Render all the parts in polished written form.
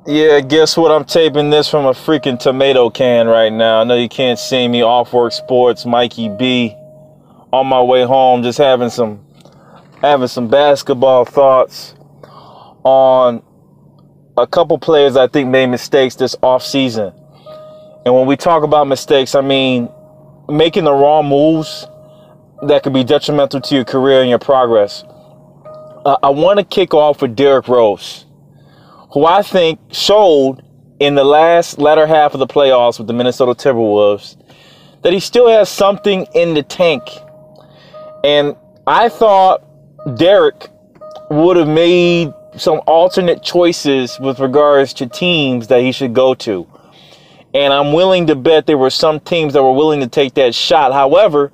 Yeah, guess what? I'm taping this from a freaking tomato can right now. I know you can't see me. Off Work Sports, Mikey B. On my way home, just having some basketball thoughts on a couple players I think made mistakes this offseason. And when we talk about mistakes, I mean making the wrong moves that could be detrimental to your career and your progress. I want to kick off with Derrick Rose, who I think showed in the latter half of the playoffs with the Minnesota Timberwolves that he still has something in the tank. And I thought Derrick would have made some alternate choices with regards to teams that he should go to. And I'm willing to bet there were some teams that were willing to take that shot. However,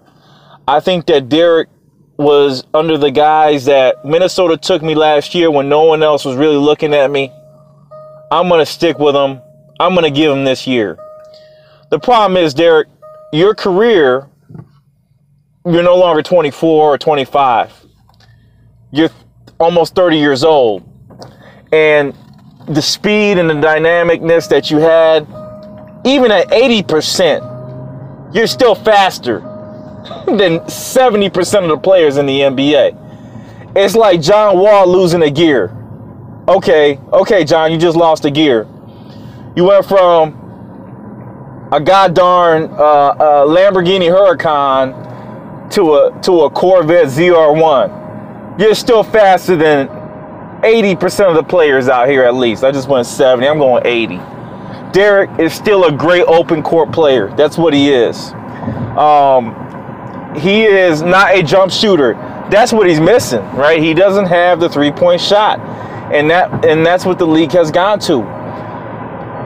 I think that Derrick was under the guise that Minnesota took me last year when no one else was really looking at me. I'm going to stick with him. I'm going to give him this year. The problem is, Derrick, your career, you're no longer 24 or 25. You're almost 30 years old. And the speed and the dynamicness that you had, even at 80%, you're still faster than 70% of the players in the NBA. It's like John Wall losing a gear. Okay, John, you just lost a gear. You went from a goddarn Lamborghini Huracan to a Corvette ZR1. You're still faster than 80% of the players out here at least. I just went 70. I'm going 80. Derrick is still a great open court player. That's what he is. He is not a jump shooter. That's what he's missing, right? He doesn't have the three-point shot. And that's what the league has gone to.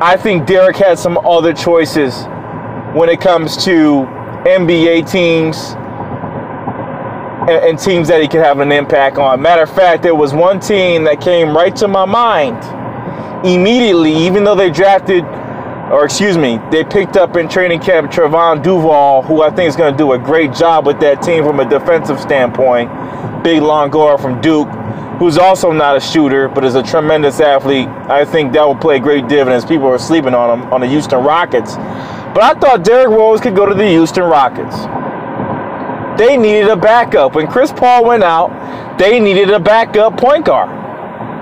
I think Derrick had some other choices when it comes to NBA teams and teams that he could have an impact on. Matter of fact, there was one team that came right to my mind immediately, even though they picked up in training camp Trevon Duval, who I think is going to do a great job with that team from a defensive standpoint. Big long guard from Duke, who's also not a shooter, but is a tremendous athlete. I think that will play great dividends. People are sleeping on him on the Houston Rockets. But I thought Derrick Rose could go to the Houston Rockets. They needed a backup. When Chris Paul went out, they needed a backup point guard.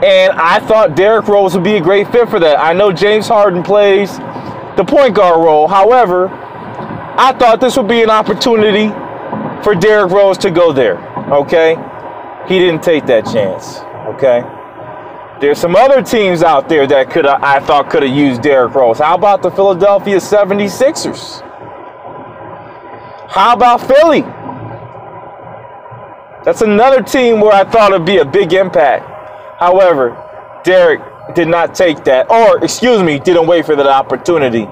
And I thought Derrick Rose would be a great fit for that. I know James Harden plays the point guard role. However, I thought this would be an opportunity for Derrick Rose to go there. Okay? He didn't take that chance. Okay? There's some other teams out there that I thought could have used Derrick Rose. How about the Philadelphia 76ers? How about Philly? That's another team where I thought it'd be a big impact. However, Derrick did not take that, didn't wait for that opportunity.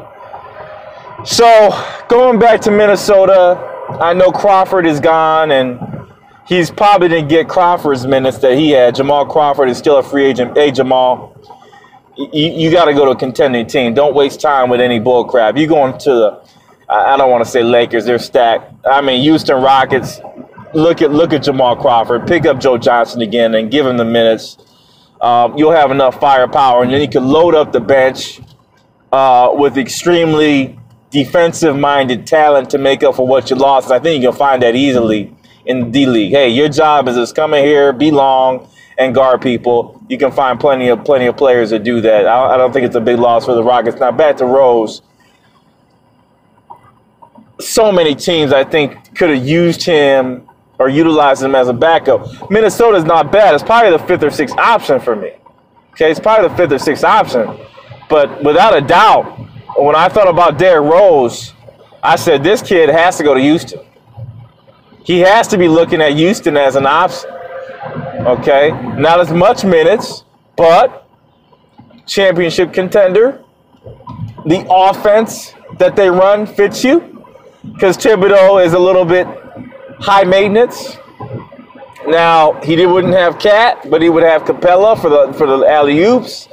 So, going back to Minnesota, I know Crawford is gone, and he's probably didn't get Crawford's minutes that he had. Jamal Crawford is still a free agent. Hey, Jamal, you got to go to a contending team. Don't waste time with any bull crap. You going to the, I don't want to say Lakers, they're stacked. I mean, Houston Rockets. Look at Jamal Crawford. Pick up Joe Johnson again and give him the minutes. You'll have enough firepower, and then you can load up the bench with extremely defensive-minded talent to make up for what you lost. And I think you can find that easily in the D-League. Hey, your job is just come in here, be long, and guard people. You can find plenty of players that do that. I don't think it's a big loss for the Rockets. Now back to Rose. So many teams I think could have used him or utilized him as a backup. Minnesota's not bad. It's probably the fifth or sixth option for me. Okay, it's probably the fifth or sixth option. But without a doubt, when I thought about Derrick Rose, I said this kid has to go to Houston. He has to be looking at Houston as an option. Okay, not as much minutes, but championship contender. The offense that they run fits you, because Thibodeau is a little bit high maintenance. Now he wouldn't have Cat, but he would have Capella for the alley-oops.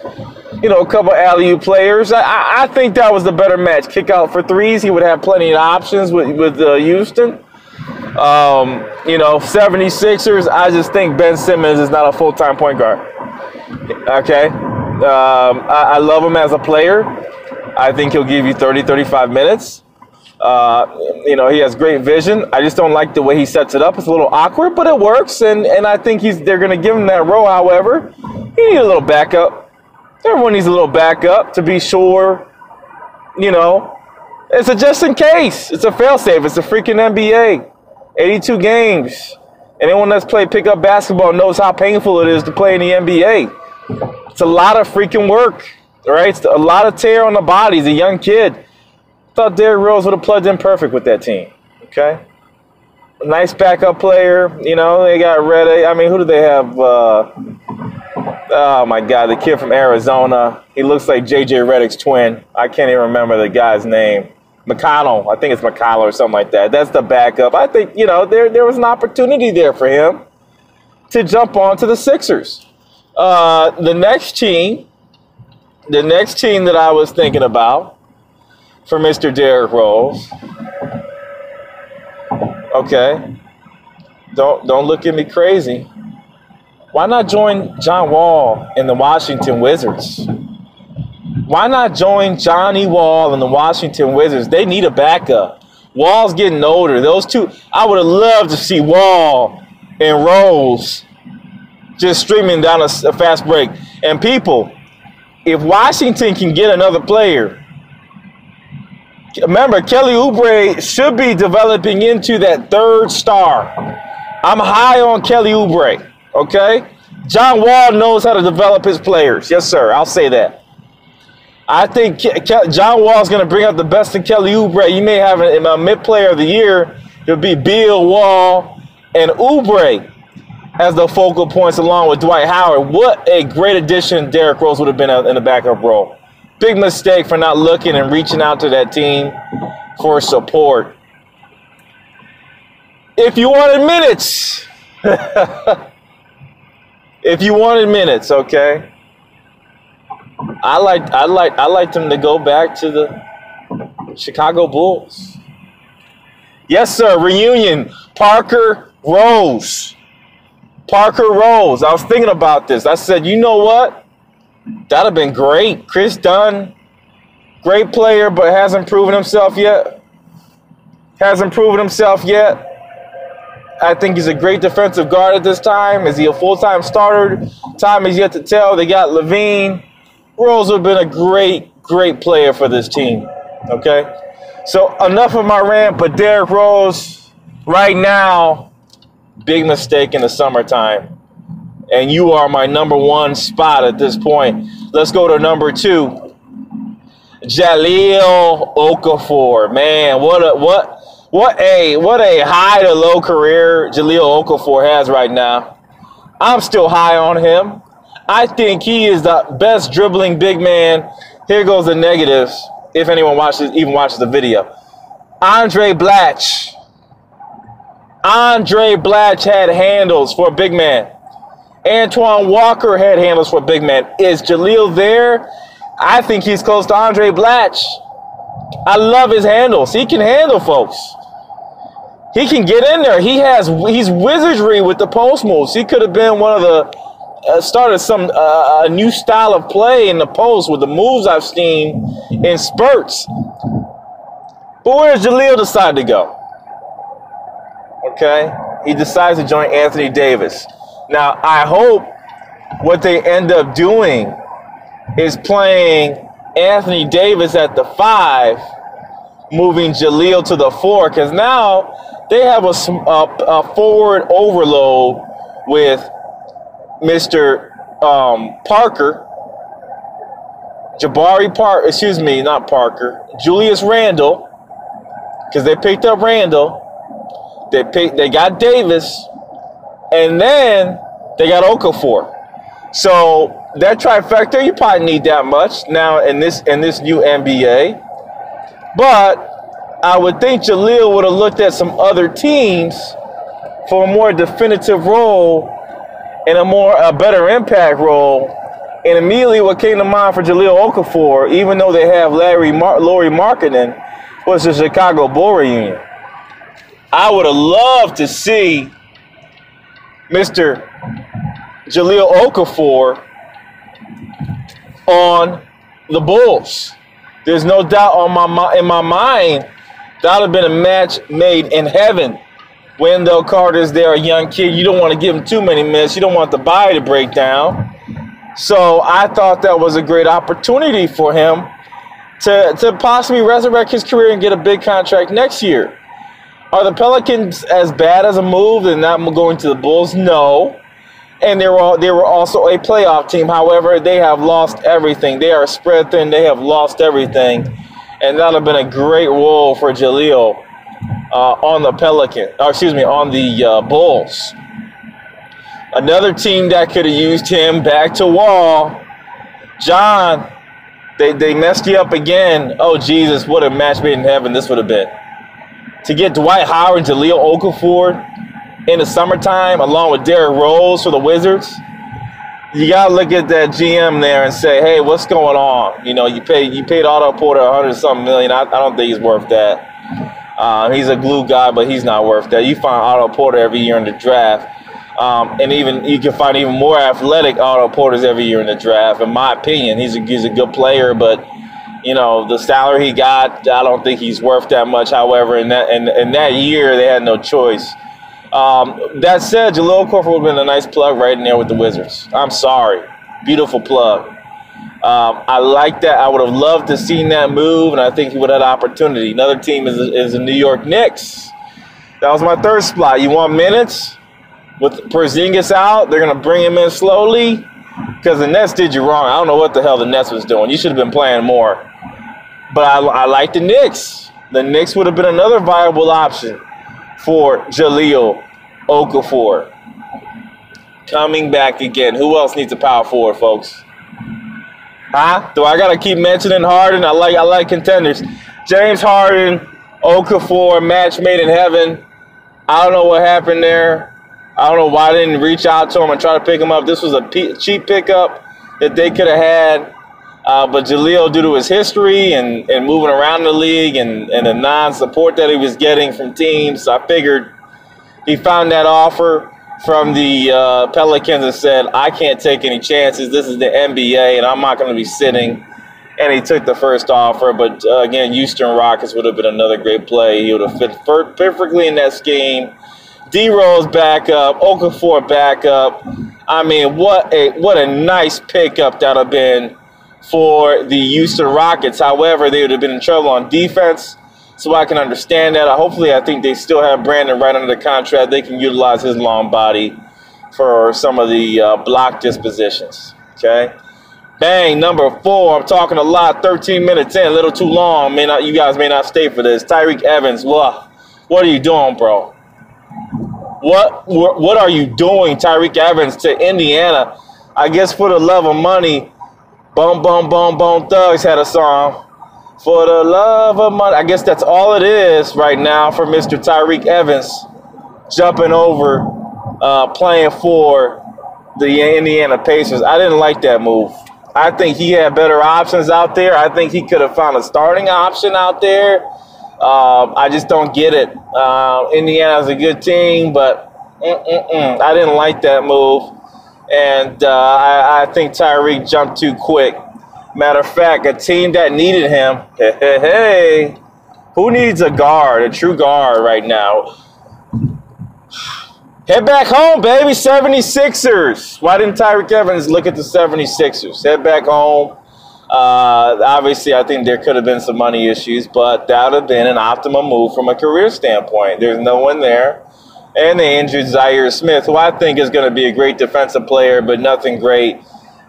You know, a couple alley-oop players. I think that was the better match. Kick out for threes. He would have plenty of options with Houston. 76ers. I just think Ben Simmons is not a full-time point guard. Okay, I love him as a player. I think he'll give you 30, 35 minutes. He has great vision. I just don't like the way he sets it up. It's a little awkward, but it works. And I think they're going to give him that role. However, he needs a little backup. Everyone needs a little backup to be sure. It's a just in case. It's a fail-safe. It's a freaking NBA. 82 games. Anyone that's played pickup basketball knows how painful it is to play in the NBA. It's a lot of freaking work, right? It's a lot of tear on the body. He's a young kid. Thought Derrick Rose would have plugged in perfect with that team. Okay? A nice backup player. They got Redick. I mean, who do they have? Oh, my God, the kid from Arizona. He looks like J.J. Redick's twin. I can't even remember the guy's name. McConnell. I think it's McConnell or something like that. That's the backup. I think, there was an opportunity there for him to jump onto the Sixers. The next team that I was thinking about for Mr. Derrick Rose. Okay. Don't look at me crazy. Why not join John Wall in the Washington Wizards? Why not join Johnny Wall and the Washington Wizards? They need a backup. Wall's getting older. Those two, I would have loved to see Wall and Rose just streaming down a fast break. And people, if Washington can get another player, remember, Kelly Oubre should be developing into that third star. I'm high on Kelly Oubre, okay? John Wall knows how to develop his players. Yes, sir, I'll say that. I think John Wall is going to bring out the best in Kelly Oubre. You may have a mid-player of the year. It'll be Beal, Wall, and Oubre as the focal points along with Dwight Howard. What a great addition Derrick Rose would have been in the backup role. Big mistake for not looking and reaching out to that team for support. If you wanted minutes. If you wanted minutes, okay. I liked him to go back to the Chicago Bulls. Yes, sir. Reunion. Parker Rose. Parker Rose. I was thinking about this. I said, you know what? That'd have been great. Chris Dunn, great player, but hasn't proven himself yet. I think he's a great defensive guard at this time. Is he a full-time starter? Time is yet to tell. They got Levine. Rose would have been a great player for this team. Okay? So enough of my rant, but Derrick Rose, right now, big mistake in the summertime. And you are my number one spot at this point. Let's go to number 2. Jahlil Okafor. Man, what a high to low career Jahlil Okafor has right now. I'm still high on him. I think he is the best dribbling big man. Here goes the negatives, if anyone even watches the video. Andre Blatch. Andre Blatch had handles for a big man. Antoine Walker had handles for a big man. Is Jahlil there? I think he's close to Andre Blatch. I love his handles. He can handle folks. He can get in there. He's wizardry with the post moves. He could have been one of the started a new style of play in the post with the moves I've seen in spurts. But where does Jahlil decide to go? Okay, he decides to join Anthony Davis. Now, I hope what they end up doing is playing Anthony Davis at the 5, moving Jahlil to the 4, because now they have a forward overload with Mr. Parker, Julius Randle, because they picked up Randle. They got Davis, and then they got Okafor. So that trifecta, you probably need that much now in this new NBA. But I would think Jahlil would have looked at some other teams for a more definitive role and a better impact role. And immediately what came to mind for Jahlil Okafor, even though they have Lauri Markkanen, was the Chicago Bull reunion. I would have loved to see Mr. Jahlil Okafor on the Bulls. There's no doubt in my mind that would have been a match made in heaven. Wendell Carter's there, a young kid. You don't want to give him too many minutes. You don't want the body to break down. So I thought that was a great opportunity for him to possibly resurrect his career and get a big contract next year. Are the Pelicans as bad as a move than not going to the Bulls? No. And they were also a playoff team. However, they have lost everything. They are spread thin. They have lost everything. And that would have been a great role for Jahlil on the on the Bulls. Another team that could have used him, back to Wall. John, they messed you up again. Oh, Jesus, what a match made in heaven this would have been. To get Dwight Howard and Jahlil Okafor in the summertime along with Derrick Rose for the Wizards, you got to look at that GM there and say, hey, what's going on? You know, you paid Otto Porter $100-something million. I don't think he's worth that. He's a glue guy, but he's not worth that. You find Otto Porter every year in the draft. And even you can find even more athletic Otto Porters every year in the draft. In my opinion, he's a good player, but you know the salary he got, I don't think he's worth that much. However, in that year, they had no choice. That said, Jahlil Okafor would have been a nice plug right in there with the Wizards. I'm sorry, beautiful plug. I like that. I would have loved to seen that move, and I think he would have had opportunity. Another team is the New York Knicks. That was my third spot. You want minutes? With Porzingis out, they're going to bring him in slowly because the Nets did you wrong. I don't know what the hell the Nets was doing. You should have been playing more. But I like the Knicks. The Knicks would have been another viable option for Jahlil Okafor. Coming back again. Who else needs a power forward, folks? Huh? Do I got to keep mentioning Harden? I like contenders. James Harden, Okafor, match made in heaven. I don't know what happened there. I don't know why they didn't reach out to him and try to pick him up. This was a cheap pickup that they could have had. But Jahlil, due to his history and moving around the league and the non-support that he was getting from teams, I figured he found that offer from the Pelicans and said, I can't take any chances. This is the NBA, and I'm not going to be sitting. And he took the first offer. But, again, Houston Rockets would have been another great play. He would have fit perfectly in that scheme. D-Rose back up, Okafor back up. I mean, what a nice pickup that would have been for the Houston Rockets. However, they would have been in trouble on defense, so I can understand that. Hopefully, I think they still have Brandon right under the contract. They can utilize his long body for some of the block dispositions, okay? Bang, number 4. I'm talking a lot, 13 minutes in, a little too long. You guys may not stay for this. Tyreke Evans, what are you doing, bro? What are you doing, Tyreke Evans, to Indiana? I guess for the love of money. Bum Thugs had a song. For the love of money. I guess that's all it is right now for Mr. Tyreke Evans jumping over, playing for the Indiana Pacers. I didn't like that move. I think he had better options out there. I think he could have found a starting option out there. I just don't get it. Indiana's a good team, but I didn't like that move. And I think Tyreke jumped too quick. Matter of fact, a team that needed him, hey, who needs a guard, a true guard right now? Head back home, baby, 76ers. Why didn't Tyreke Evans look at the 76ers? Head back home. Obviously, I think there could have been some money issues, but that would have been an optimum move from a career standpoint. There's no one there. And they injured Zaire Smith, who I think is going to be a great defensive player, but nothing great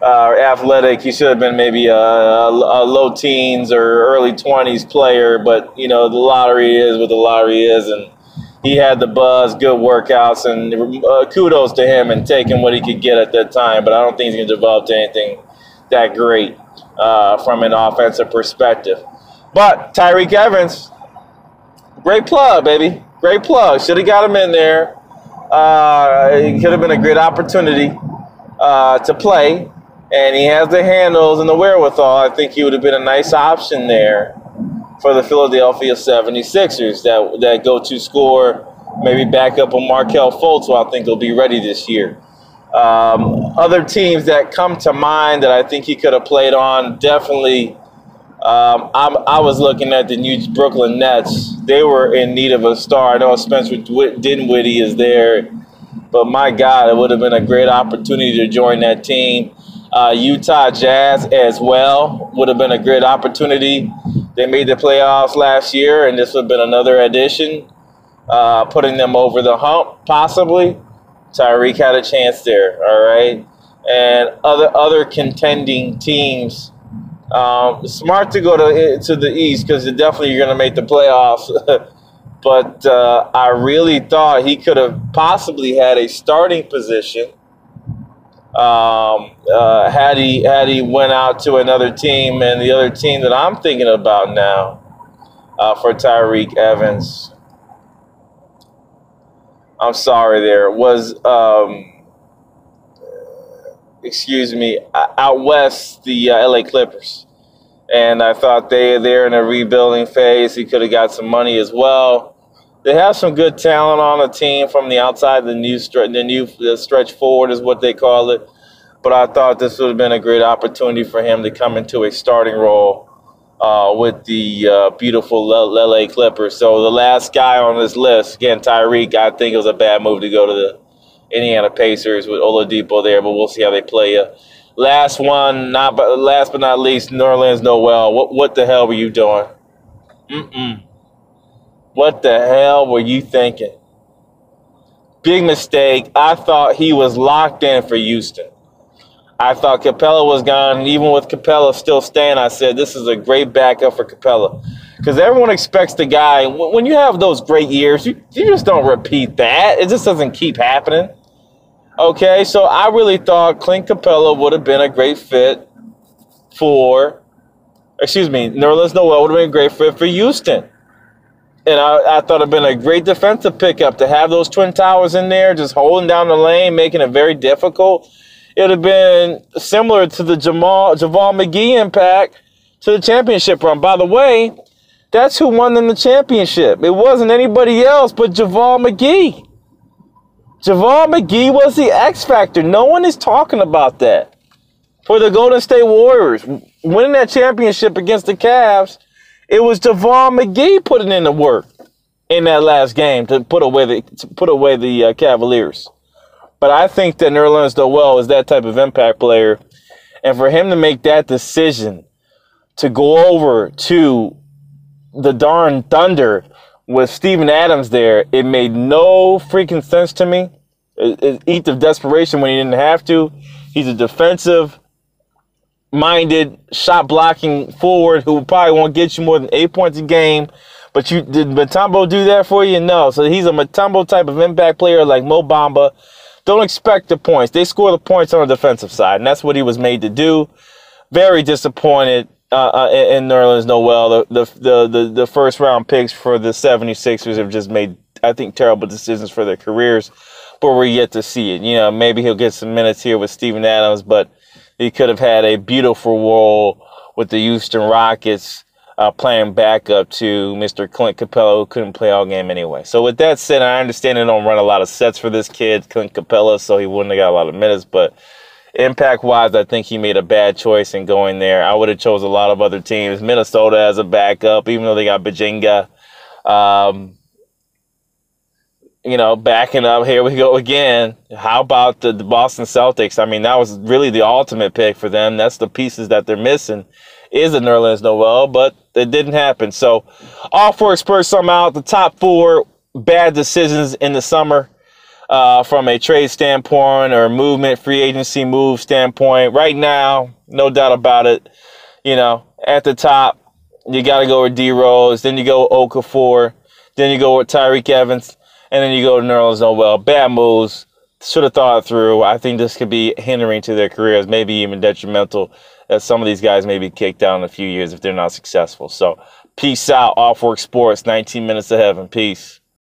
athletic. He should have been maybe a low teens or early 20s player, but, you know, the lottery is what the lottery is, and he had the buzz, good workouts, and kudos to him and taking what he could get at that time, but I don't think he's going to develop to anything that great from an offensive perspective. But Tyreke Evans, great plug, baby. Great plug. Should have got him in there. It could have been a great opportunity to play. And he has the handles and the wherewithal. I think he would have been a nice option there for the Philadelphia 76ers that go to score, maybe back up on Markelle Fultz, who I think will be ready this year. Other teams that come to mind that I think he could have played on, definitely. I was looking at the New Brooklyn Nets. They were in need of a star. I know Spencer Dinwiddie is there, but my God, it would have been a great opportunity to join that team. Utah Jazz as well would have been a great opportunity. They made the playoffs last year, and this would have been another addition, putting them over the hump, possibly. Tyreek had a chance there, all right? And other contending teams, smart to go to the East because definitely you're going to make the playoffs. But I really thought he could have possibly had a starting position had he went out to another team. And the other team that I'm thinking about now for Tyreek Evans, I'm sorry, there was excuse me, out west, the LA Clippers. And I thought they're in a rebuilding phase. He could have got some money as well. They have some good talent on the team from the outside. The stretch forward is what they call it. But I thought this would have been a great opportunity for him to come into a starting role with the beautiful LA Clippers. So the last guy on this list, again, Tyreek, I think it was a bad move to go to the Indiana Pacers with Oladipo there, but we'll see how they play you. Last one, last but not least, Nerlens Noel. What the hell were you doing? What the hell were you thinking? Big mistake. I thought he was locked in for Houston. I thought Capella was gone, and even with Capella still staying, I said this is a great backup for Capella. Because everyone expects the guy, when you have those great years, you just don't repeat that. It just doesn't keep happening. Okay, so I really thought Clint Capella would have been a great fit Nerlens Noel would have been a great fit for Houston. And I thought it would have been a great defensive pickup to have those Twin Towers in there, just holding down the lane, making it very difficult. It would have been similar to the JaVale McGee impact to the championship run. By the way, that's who won them the championship. It wasn't anybody else but JaVale McGee. JaVale McGee was the X factor. No one is talking about that. For the Golden State Warriors, winning that championship against the Cavs, it was JaVale McGee putting in the work in that last game to put away the Cavaliers. But I think that Nerlens Noel is that type of impact player. And for him to make that decision to go over to the darn Thunder with Steven Adams there, it made no freaking sense to me. It eat of desperation when he didn't have to. He's a defensive-minded, shot-blocking forward who probably won't get you more than 8 points a game. But did Mutombo do that for you? No. So he's a Mutombo type of impact player like Mo Bamba. Don't expect the points. They score the points on the defensive side, and that's what he was made to do. Very disappointed in Nerlens Noel. The first-round picks for the 76ers have just made, I think, terrible decisions for their careers, but we're yet to see it. You know, maybe he'll get some minutes here with Steven Adams, but he could have had a beautiful role with the Houston Rockets playing backup to Mr. Clint Capella, who couldn't play all game anyway. So with that said, I understand they don't run a lot of sets for this kid, Clint Capella, so he wouldn't have got a lot of minutes, but impact-wise, I think he made a bad choice in going there. I would have chose a lot of other teams. Minnesota as a backup, even though they got Bajinga. Backing up, here we go again. How about the Boston Celtics? I mean, that was really the ultimate pick for them. That's the pieces that they're missing, is a Nerlens Noel, but it didn't happen. So, off work Spurs somehow. The top 4 bad decisions in the summer. From a trade standpoint or movement, free agency move standpoint. Right now, no doubt about it, at the top, you got to go with D Rose, then you go with Okafor, then you go with Tyreek Evans, and then you go to Nerlens Noel. Bad moves. Should have thought it through. I think this could be hindering to their careers, maybe even detrimental, as some of these guys may be kicked out in a few years if they're not successful. So, peace out. Off Work Sports, 19 minutes of heaven. Peace.